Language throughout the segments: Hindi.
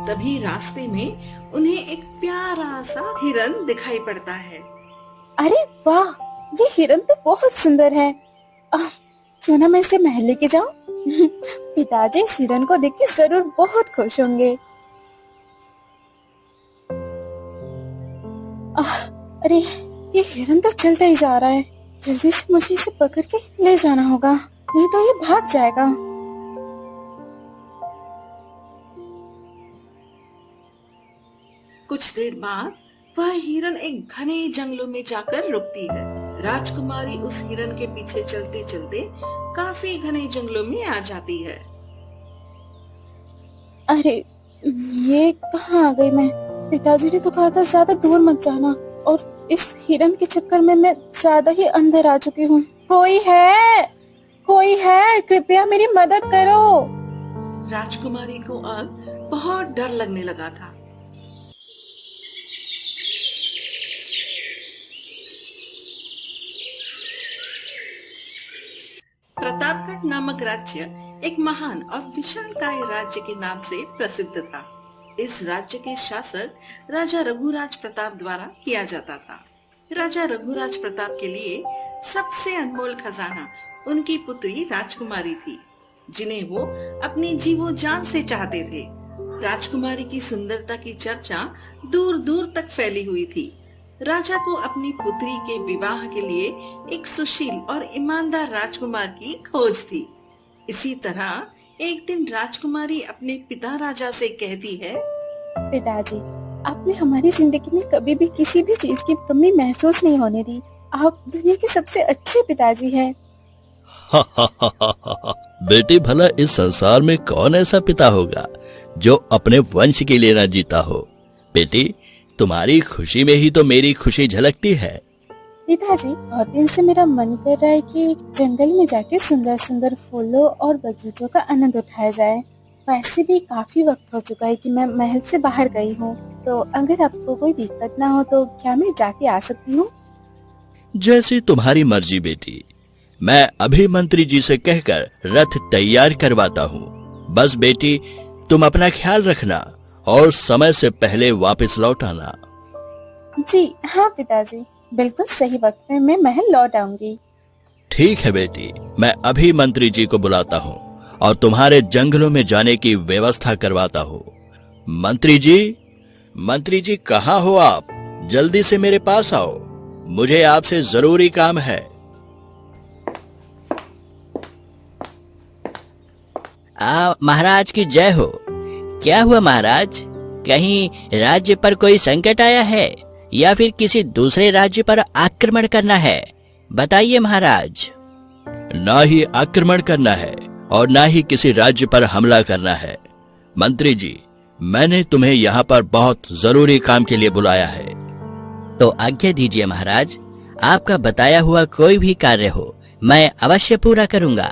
तभी रास्ते में उन्हें एक प्यारा सा हिरन दिखाई पड़ता है। अरे वाह, ये हिरन तो बहुत सुंदर है। आह, क्यों ना मैं इसे महल लेके जाऊं? पिताजी इस हिरन को देख के जरूर बहुत खुश होंगे। आह, अरे ये हिरन तो चलता ही जा रहा है। जल्दी से मुझे इसे पकड़ के ले जाना होगा, नहीं तो ये भाग जाएगा। कुछ देर बाद वह हिरन एक घने जंगलों में जाकर रुकती है। राजकुमारी उस हिरन के पीछे चलते चलते काफी घने जंगलों में आ जाती है। अरे ये कहाँ आ गई मैं? पिताजी ने तो कहा था ज्यादा दूर मत जाना, और इस हिरन के चक्कर में मैं ज्यादा ही अंदर आ चुकी हूँ। कोई है? कोई है? कृपया मेरी मदद करो। राजकुमारी को अब बहुत डर लगने लगा था। प्रतापगढ़ नामक राज्य एक महान और विशालकाय राज्य के नाम से प्रसिद्ध था। इस राज्य के शासक राजा रघुराज प्रताप द्वारा किया जाता था। राजा रघुराज प्रताप के लिए सबसे अनमोल खजाना उनकी पुत्री राजकुमारी थी, जिन्हें वो अपनी जीवो जान से चाहते थे। राजकुमारी की सुंदरता की चर्चा दूर दूर तक फैली हुई थी। राजा को अपनी पुत्री के विवाह के लिए एक सुशील और ईमानदार राजकुमार की खोज थी। इसी तरह एक दिन राजकुमारी अपने पिता राजा से कहती है, पिताजी, आपने हमारी जिंदगी में कभी भी किसी भी चीज की कमी महसूस नहीं होने दी। आप दुनिया के सबसे अच्छे पिताजी हैं। बेटी, भला इस संसार में कौन ऐसा पिता होगा जो अपने वंश के लिए न जीता हो। बेटी, तुम्हारी खुशी में ही तो मेरी खुशी झलकती है। पिताजी, बहुत दिन से मेरा मन कर रहा है कि जंगल में जाके सुंदर सुंदर फूलों और बगीचों का आनंद उठाया जाए। वैसे भी काफी वक्त हो चुका है कि मैं महल से बाहर गई हूँ, तो अगर आपको कोई दिक्कत ना हो तो क्या मैं जाके आ सकती हूँ? जैसी तुम्हारी मर्जी बेटी। मैं अभी मंत्री जी से कहकर रथ तैयार करवाता हूँ। बस बेटी, तुम अपना ख्याल रखना और समय से पहले वापस लौट आना। जी हाँ पिताजी, बिल्कुल सही वक्त में मैं महल लौट आऊंगी। ठीक है बेटी, मैं अभी मंत्री जी को बुलाता हूँ और तुम्हारे जंगलों में जाने की व्यवस्था करवाता हूँ। मंत्री जी कहाँ हो आप? जल्दी से मेरे पास आओ, मुझे आपसे जरूरी काम है। महाराज की जय हो। क्या हुआ महाराज? कहीं राज्य पर कोई संकट आया है या फिर किसी दूसरे राज्य पर आक्रमण करना है? बताइए महाराज। ना ही आक्रमण करना है और ना ही किसी राज्य पर हमला करना है। मंत्री जी, मैंने तुम्हें यहाँ पर बहुत जरूरी काम के लिए बुलाया है। तो आज्ञा दीजिए महाराज, आपका बताया हुआ कोई भी कार्य हो मैं अवश्य पूरा करूंगा।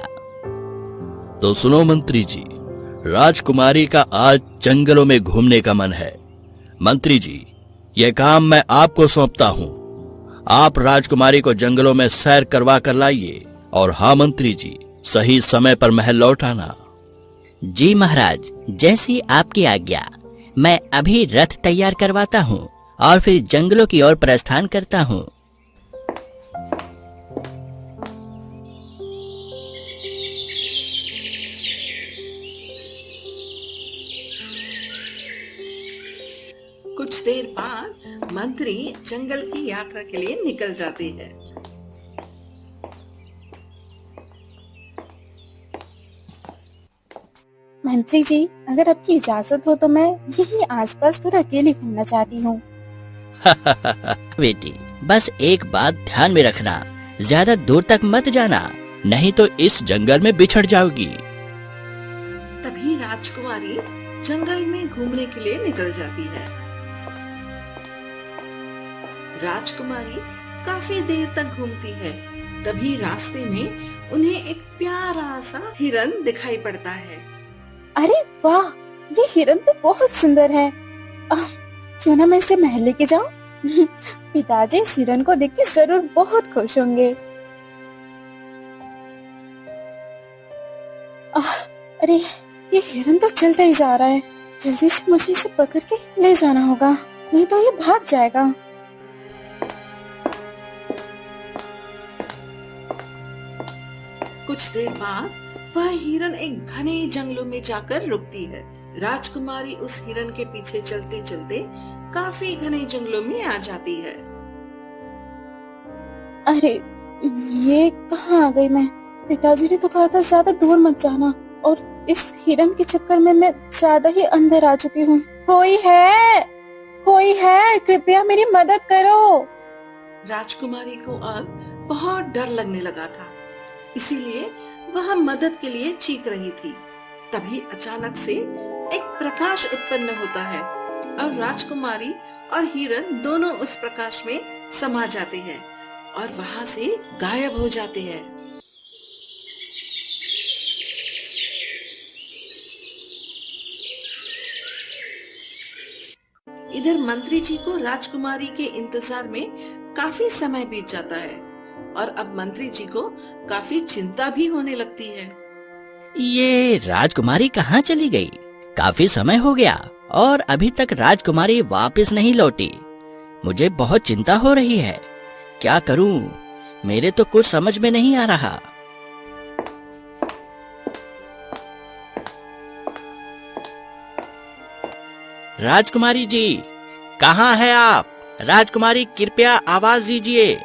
तो सुनो मंत्री जी, राजकुमारी का आज जंगलों में घूमने का मन है। मंत्री जी, यह काम मैं आपको सौंपता हूँ। आप राजकुमारी को जंगलों में सैर करवा कर लाइए और हाँ मंत्री जी, सही समय पर महल लौट आना। जी महाराज, जैसी आपकी आज्ञा। मैं अभी रथ तैयार करवाता हूँ और फिर जंगलों की ओर प्रस्थान करता हूँ। कुछ देर बाद मंत्री जंगल की यात्रा के लिए निकल जाते हैं। मंत्री जी, अगर आपकी इजाजत हो तो मैं यहीं आसपास थोड़ा अकेले घूमना चाहती हूँ। बेटी, बस एक बात ध्यान में रखना, ज्यादा दूर तक मत जाना, नहीं तो इस जंगल में बिछड़ जाओगी। तभी राजकुमारी जंगल में घूमने के लिए निकल जाती है। राजकुमारी काफी देर तक घूमती है। तभी रास्ते में उन्हें एक प्यारा सा हिरन दिखाई पड़ता है। अरे वाह, ये हिरन तो बहुत सुंदर है। आह, क्यों ना मैं इसे महल लेके जाऊं? पिताजी इस हिरन को देख के जरूर बहुत खुश होंगे। आह, अरे ये हिरन तो चलता ही जा रहा है। जल्दी से मुझे इसे पकड़ के ले जाना होगा, नहीं तो ये भाग जाएगा। कुछ देर बाद वह हिरन एक घने जंगलों में जाकर रुकती है। राजकुमारी उस हिरन के पीछे चलते चलते काफी घने जंगलों में आ जाती है। अरे ये कहाँ आ गई मैं? पिताजी ने तो कहा था ज्यादा दूर मत जाना, और इस हिरन के चक्कर में मैं ज्यादा ही अंदर आ चुकी हूँ। कोई है, कृपया मेरी मदद करो। राजकुमारी को अब बहुत डर लगने लगा था, इसीलिए वह मदद के लिए चीख रही थी। तभी अचानक से एक प्रकाश उत्पन्न होता है और राजकुमारी और हिरन दोनों उस प्रकाश में समा जाते हैं और वहां से गायब हो जाते हैं। इधर मंत्री जी को राजकुमारी के इंतजार में काफी समय बीत जाता है और अब मंत्री जी को काफी चिंता भी होने लगती है। ये राजकुमारी कहाँ चली गई? काफी समय हो गया और अभी तक राजकुमारी वापस नहीं लौटी। मुझे बहुत चिंता हो रही है। क्या करूं? मेरे तो कुछ समझ में नहीं आ रहा। राजकुमारी जी, कहाँ है आप? राजकुमारी, कृपया आवाज दीजिए।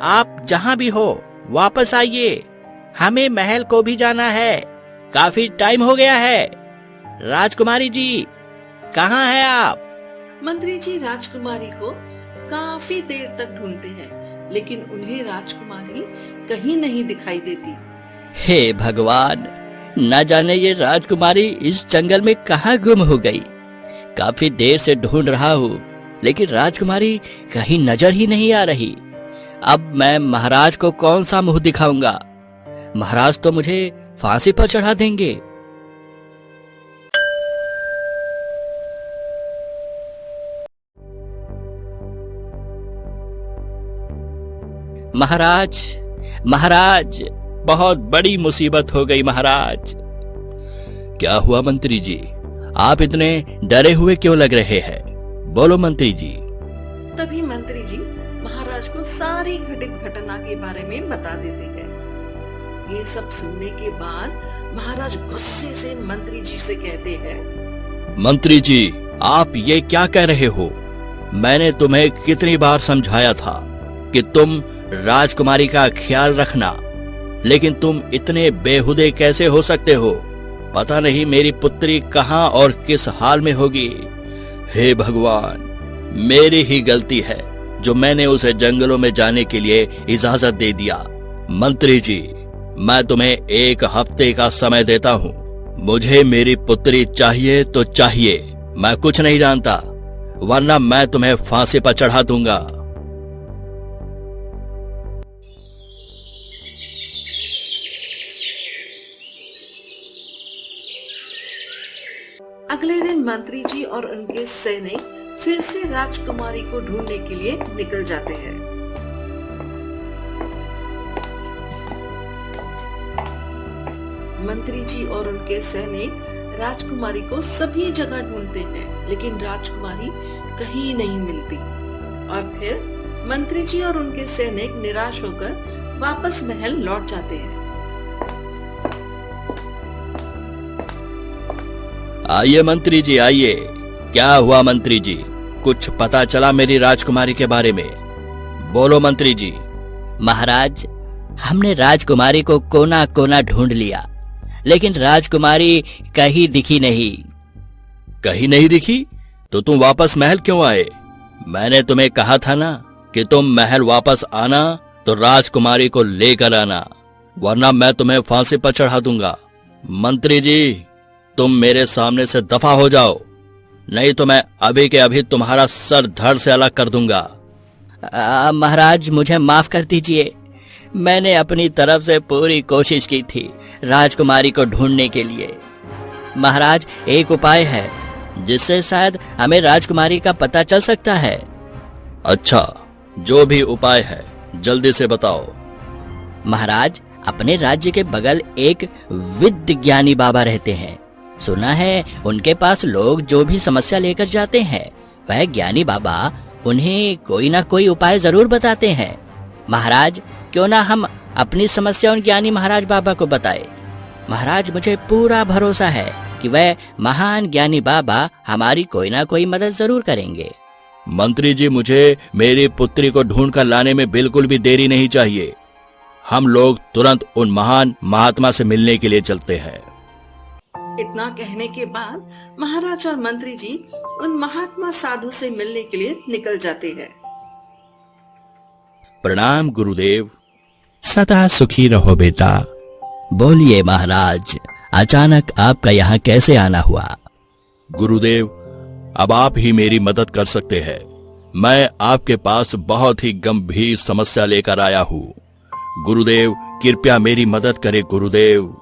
आप जहाँ भी हो वापस आइए, हमें महल को भी जाना है। काफी टाइम हो गया है। राजकुमारी जी, कहाँ है आप? मंत्री जी राजकुमारी को काफी देर तक ढूंढते हैं, लेकिन उन्हें राजकुमारी कहीं नहीं दिखाई देती। हे भगवान, न जाने ये राजकुमारी इस जंगल में कहाँ गुम हो गई। काफी देर से ढूंढ रहा हूँ, लेकिन राजकुमारी कहीं नजर ही नहीं आ रही। अब मैं महाराज को कौन सा मुंह दिखाऊंगा? महाराज तो मुझे फांसी पर चढ़ा देंगे। महाराज, महाराज, बहुत बड़ी मुसीबत हो गई महाराज। क्या हुआ मंत्री जी? आप इतने डरे हुए क्यों लग रहे हैं? बोलो मंत्री जी। तभी मंत्री जी महाराज को सारी घटित घटना के बारे में बता देते हैं। ये सब सुनने के बाद महाराज गुस्से से मंत्री जी से कहते हैं, मंत्री जी, आप ये क्या कह रहे हो? मैंने तुम्हें कितनी बार समझाया था कि तुम राजकुमारी का ख्याल रखना, लेकिन तुम इतने बेहुदे कैसे हो सकते हो? पता नहीं मेरी पुत्री कहाँ और किस हाल में होगी। हे भगवान, मेरी ही गलती है जो मैंने उसे जंगलों में जाने के लिए इजाजत दे दिया। मंत्री जी, मैं तुम्हें 1 हफ्ते का समय देता हूँ। मुझे मेरी पुत्री चाहिए तो चाहिए, मैं कुछ नहीं जानता, वरना मैं तुम्हें फांसी पर चढ़ा दूंगा। अगले दिन मंत्री जी और उनके सैनिक फिर से राजकुमारी को ढूंढने के लिए निकल जाते हैं। मंत्री जी और उनके सैनिक राजकुमारी को सभी जगह ढूंढते हैं, लेकिन राजकुमारी कहीं नहीं मिलती। और फिर मंत्री जी और उनके सैनिक निराश होकर वापस महल लौट जाते हैं। आइए मंत्री जी, आइए। क्या हुआ मंत्री जी? कुछ पता चला मेरी राजकुमारी के बारे में? बोलो मंत्री जी। महाराज, हमने राजकुमारी को कोना कोना ढूंढ लिया, लेकिन राजकुमारी कहीं दिखी नहीं। कहीं नहीं दिखी? तो तुम वापस महल क्यों आए? मैंने तुम्हें कहा था ना कि तुम महल वापस आना तो राजकुमारी को लेकर आना, वरना मैं तुम्हें फांसी पर चढ़ा दूंगा। मंत्री जी, तुम मेरे सामने से दफा हो जाओ, नहीं तो मैं अभी के अभी तुम्हारा सर धड़ से अलग कर दूंगा। महाराज, मुझे माफ कर दीजिए। मैंने अपनी तरफ से पूरी कोशिश की थी राजकुमारी को ढूंढने के लिए। महाराज, एक उपाय है जिससे शायद हमें राजकुमारी का पता चल सकता है। अच्छा, जो भी उपाय है जल्दी से बताओ। महाराज, अपने राज्य के बगल एक विद्य ज्ञानी बाबा रहते हैं। सुना है उनके पास लोग जो भी समस्या लेकर जाते हैं वह ज्ञानी बाबा उन्हें कोई ना कोई उपाय जरूर बताते हैं। महाराज, क्यों ना हम अपनी समस्या उन ज्ञानी महाराज बाबा को बताए। महाराज, मुझे पूरा भरोसा है कि वह महान ज्ञानी बाबा हमारी कोई ना कोई मदद जरूर करेंगे। मंत्री जी, मुझे मेरी पुत्री को ढूंढ कर लाने में बिल्कुल भी देरी नहीं चाहिए। हम लोग तुरंत उन महान महात्मा से मिलने के लिए चलते हैं। इतना कहने के बाद महाराज और मंत्री जी उन महात्मा साधु से मिलने के लिए निकल जाते हैं। प्रणाम गुरुदेव। सदा सुखी रहो बेटा। बोलिए महाराज, अचानक आपका यहाँ कैसे आना हुआ? गुरुदेव, अब आप ही मेरी मदद कर सकते हैं। मैं आपके पास बहुत ही गंभीर समस्या लेकर आया हूँ। गुरुदेव, कृपया मेरी मदद करें गुरुदेव।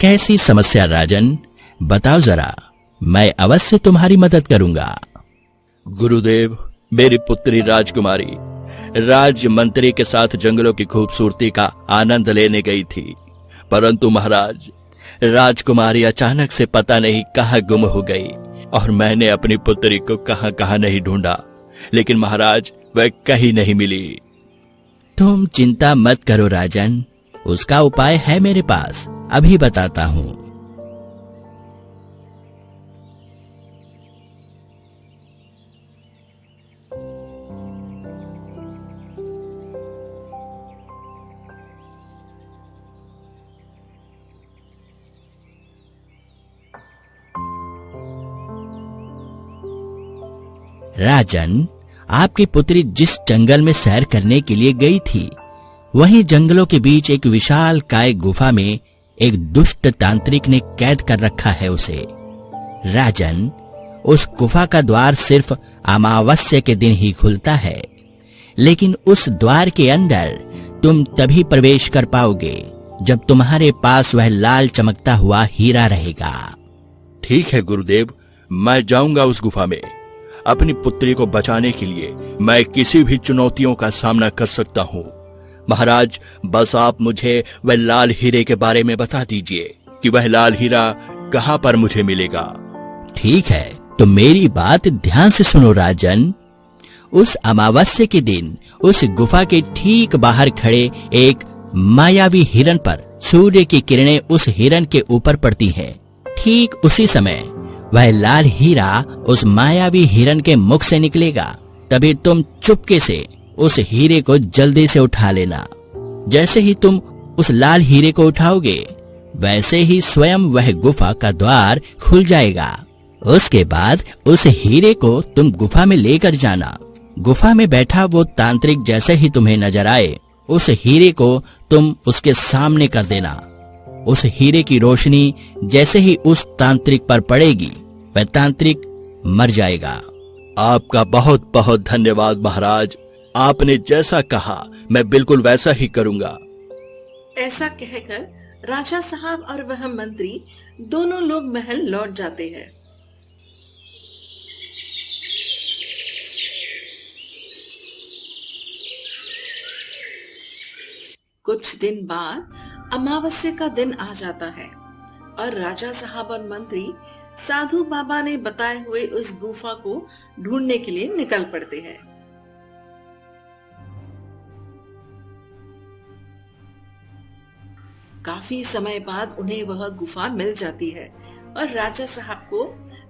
कैसी समस्या राजन? बताओ जरा, मैं अवश्य तुम्हारी मदद करूंगा। गुरुदेव, मेरी पुत्री राजकुमारी राज्य मंत्री के साथ जंगलों की खूबसूरती का आनंद लेने गई थी, परंतु महाराज, राजकुमारी अचानक से पता नहीं कहाँ गुम हो गई और मैंने अपनी पुत्री को कहाँ कहाँ नहीं ढूंढा, लेकिन महाराज वह कहीं नहीं मिली। तुम चिंता मत करो राजन, उसका उपाय है मेरे पास, अभी बताता हूँ। राजन, आपकी पुत्री जिस जंगल में सैर करने के लिए गई थी, वहीं जंगलों के बीच एक विशाल काय गुफा में एक दुष्ट तांत्रिक ने कैद कर रखा है उसे। राजन, उस गुफा का द्वार सिर्फ अमावस्या के दिन ही खुलता है, लेकिन उस द्वार के अंदर तुम तभी प्रवेश कर पाओगे जब तुम्हारे पास वह लाल चमकता हुआ हीरा रहेगा। ठीक है गुरुदेव, मैं जाऊंगा उस गुफा में। अपनी पुत्री को बचाने के लिए मैं किसी भी चुनौतियों का सामना कर सकता हूँ। महाराज, बस आप मुझे वह लाल हीरे के बारे में बता दीजिए कि वह लाल हीरा कहाँ पर मुझे मिलेगा। ठीक है, तो मेरी बात ध्यान से सुनो राजन। उस अमावस्या के दिन उस गुफा के ठीक बाहर खड़े एक मायावी हिरन पर सूर्य की किरणें उस हिरन के ऊपर पड़ती हैं। ठीक उसी समय वह लाल हीरा उस मायावी हिरन के मुख से निकलेगा। तभी तुम चुपके से उस हीरे को जल्दी से उठा लेना। जैसे ही तुम उस लाल हीरे को उठाओगे, वैसे ही स्वयं वह गुफा का द्वार खुल जाएगा। उसके बाद उस हीरे को तुम गुफा में लेकर जाना। गुफा में बैठा वो तांत्रिक जैसे ही तुम्हें नजर आए, उस हीरे को तुम उसके सामने कर देना। उस हीरे की रोशनी जैसे ही उस तांत्रिक पर पड़ेगी, वह तांत्रिक मर जाएगा। आपका बहुत बहुत धन्यवाद महाराज। आपने जैसा कहा मैं बिल्कुल वैसा ही करूंगा। ऐसा कहकर राजा साहब और वह मंत्री दोनों लोग महल लौट जाते हैं। कुछ दिन बाद अमावस्या का दिन आ जाता है और राजा साहब और मंत्री साधु बाबा ने बताए हुए उस गुफा को ढूंढने के लिए निकल पड़ते हैं। काफी समय बाद उन्हें वह गुफा मिल जाती है और राजा साहब को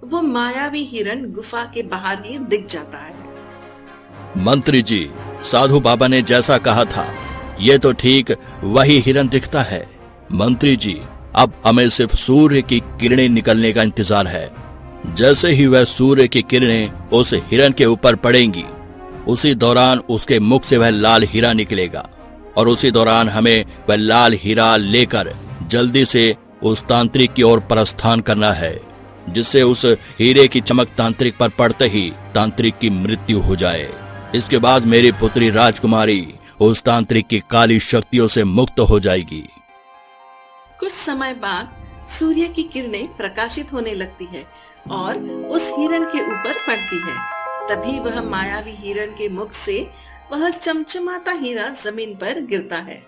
वो मायावी हिरन गुफा के बाहर ही दिख जाता है। मंत्री जी, साधु बाबा ने जैसा कहा था, ये तो ठीक वही हिरन दिखता है। मंत्री जी, अब हमें सिर्फ सूर्य की किरणें निकलने का इंतजार है। जैसे ही वह सूर्य की किरणें उस हिरन के ऊपर पड़ेंगी, उसी दौरान उसके मुख से वह लाल हीरा निकलेगा और उसी दौरान हमें वह लाल हीरा लेकर जल्दी से उस तांत्रिक की ओर प्रस्थान करना है, जिससे उस हीरे की चमक तांत्रिक पर पड़ते ही तांत्रिक की मृत्यु हो जाए। इसके बाद मेरी पुत्री राजकुमारी उस तांत्रिक की काली शक्तियों से मुक्त हो जाएगी। कुछ समय बाद सूर्य की किरणें प्रकाशित होने लगती है और उस हिरन के ऊपर पड़ती है। तभी वह मायावी हिरन के मुख से वह चमचमाता हीरा जमीन पर गिरता है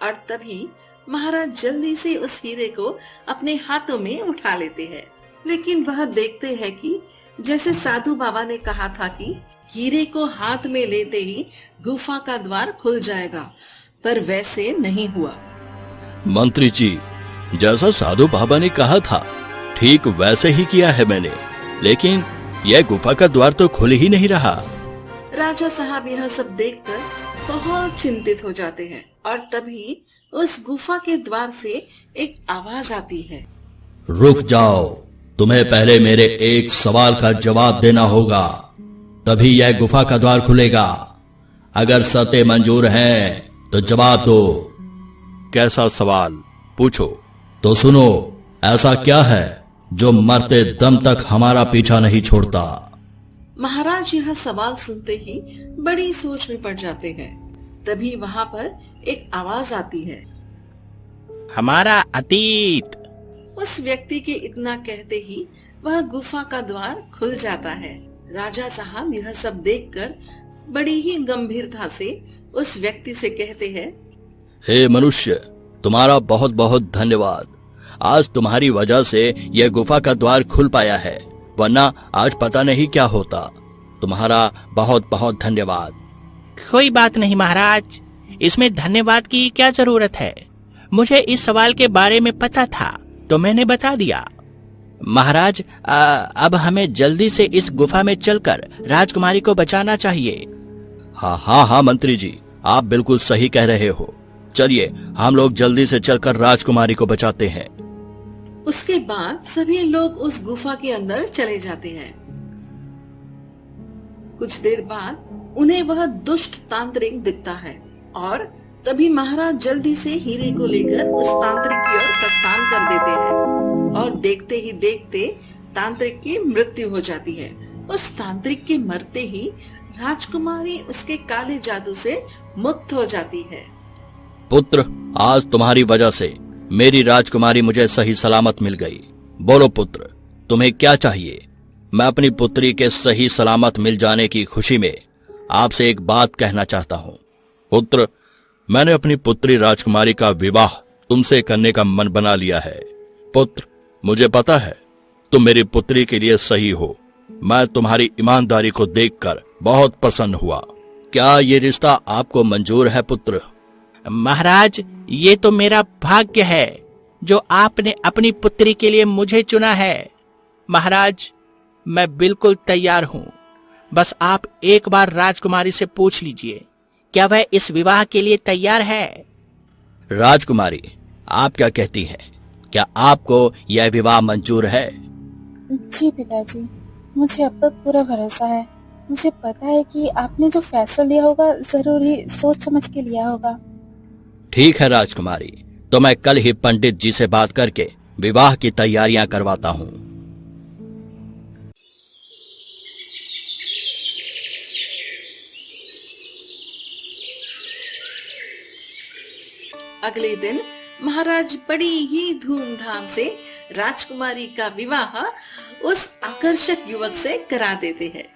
और तभी महाराज जल्दी से उस हीरे को अपने हाथों में उठा लेते हैं, लेकिन वह देखते हैं कि जैसे साधु बाबा ने कहा था कि हीरे को हाथ में लेते ही गुफा का द्वार खुल जाएगा, पर वैसे नहीं हुआ। मंत्री जी, जैसा साधु बाबा ने कहा था ठीक वैसे ही किया है मैंने, लेकिन यह गुफा का द्वार तो खुल ही नहीं रहा। राजा साहब यह सब देखकर बहुत चिंतित हो जाते हैं और तभी उस गुफा के द्वार से एक आवाज आती है। रुक जाओ, तुम्हें पहले मेरे एक सवाल का जवाब देना होगा, तभी यह गुफा का द्वार खुलेगा। अगर शर्तें मंजूर हैं तो जवाब दो। कैसा सवाल? पूछो। तो सुनो, ऐसा क्या है जो मरते दम तक हमारा पीछा नहीं छोड़ता? महाराज यह सवाल सुनते ही बड़ी सोच में पड़ जाते हैं। तभी वहाँ पर एक आवाज आती है। हमारा अतीत। उस व्यक्ति के इतना कहते ही वह गुफा का द्वार खुल जाता है। राजा साहब यह सब देखकर बड़ी ही गंभीरता से उस व्यक्ति से कहते हैं, हे मनुष्य, तुम्हारा बहुत बहुत धन्यवाद। आज तुम्हारी वजह से यह गुफा का द्वार खुल पाया है, वरना आज पता नहीं क्या होता। तुम्हारा बहुत बहुत धन्यवाद। कोई बात नहीं महाराज, इसमें धन्यवाद की क्या जरूरत है। मुझे इस सवाल के बारे में पता था तो मैंने बता दिया। महाराज, अब हमें जल्दी से इस गुफा में चलकर राजकुमारी को बचाना चाहिए। हाँ मंत्री जी, आप बिल्कुल सही कह रहे हो। चलिए हम लोग जल्दी से चलकर राजकुमारी को बचाते हैं। उसके बाद सभी लोग उस गुफा के अंदर चले जाते हैं। कुछ देर बाद उन्हें वह दुष्ट तांत्रिक दिखता है और तभी महाराज जल्दी से हीरे को लेकर उस तांत्रिक की ओर प्रस्थान कर देते हैं और देखते ही देखते तांत्रिक की मृत्यु हो जाती है। उस तांत्रिक के मरते ही राजकुमारी उसके काले जादू से मुक्त हो जाती है। पुत्र, आज तुम्हारी वजह से मेरी राजकुमारी मुझे सही सलामत मिल गई। बोलो पुत्र, तुम्हें क्या चाहिए? मैं अपनी पुत्री के सही सलामत मिल जाने की खुशी में आपसे एक बात कहना चाहता हूँ। पुत्र, मैंने अपनी पुत्री राजकुमारी का विवाह तुमसे करने का मन बना लिया है। पुत्र, मुझे पता है तुम मेरी पुत्री के लिए सही हो। मैं तुम्हारी ईमानदारी को देखकर बहुत प्रसन्न हुआ। क्या ये रिश्ता आपको मंजूर है पुत्र? महाराज, ये तो मेरा भाग्य है जो आपने अपनी पुत्री के लिए मुझे चुना है। महाराज, मैं बिल्कुल तैयार हूँ। बस आप एक बार राजकुमारी से पूछ लीजिए, क्या वह इस विवाह के लिए तैयार है? राजकुमारी, आप क्या कहती हैं? क्या आपको यह विवाह मंजूर है? जी पिताजी, मुझे आप पर पूरा भरोसा है। मुझे पता है कि आपने जो फैसला लिया होगा जरूर ही सोच समझ के लिया होगा। ठीक है राजकुमारी, तो मैं कल ही पंडित जी से बात करके विवाह की तैयारियां करवाता हूँ। अगले दिन महाराज बड़ी ही धूमधाम से राजकुमारी का विवाह उस आकर्षक युवक से करा देते हैं।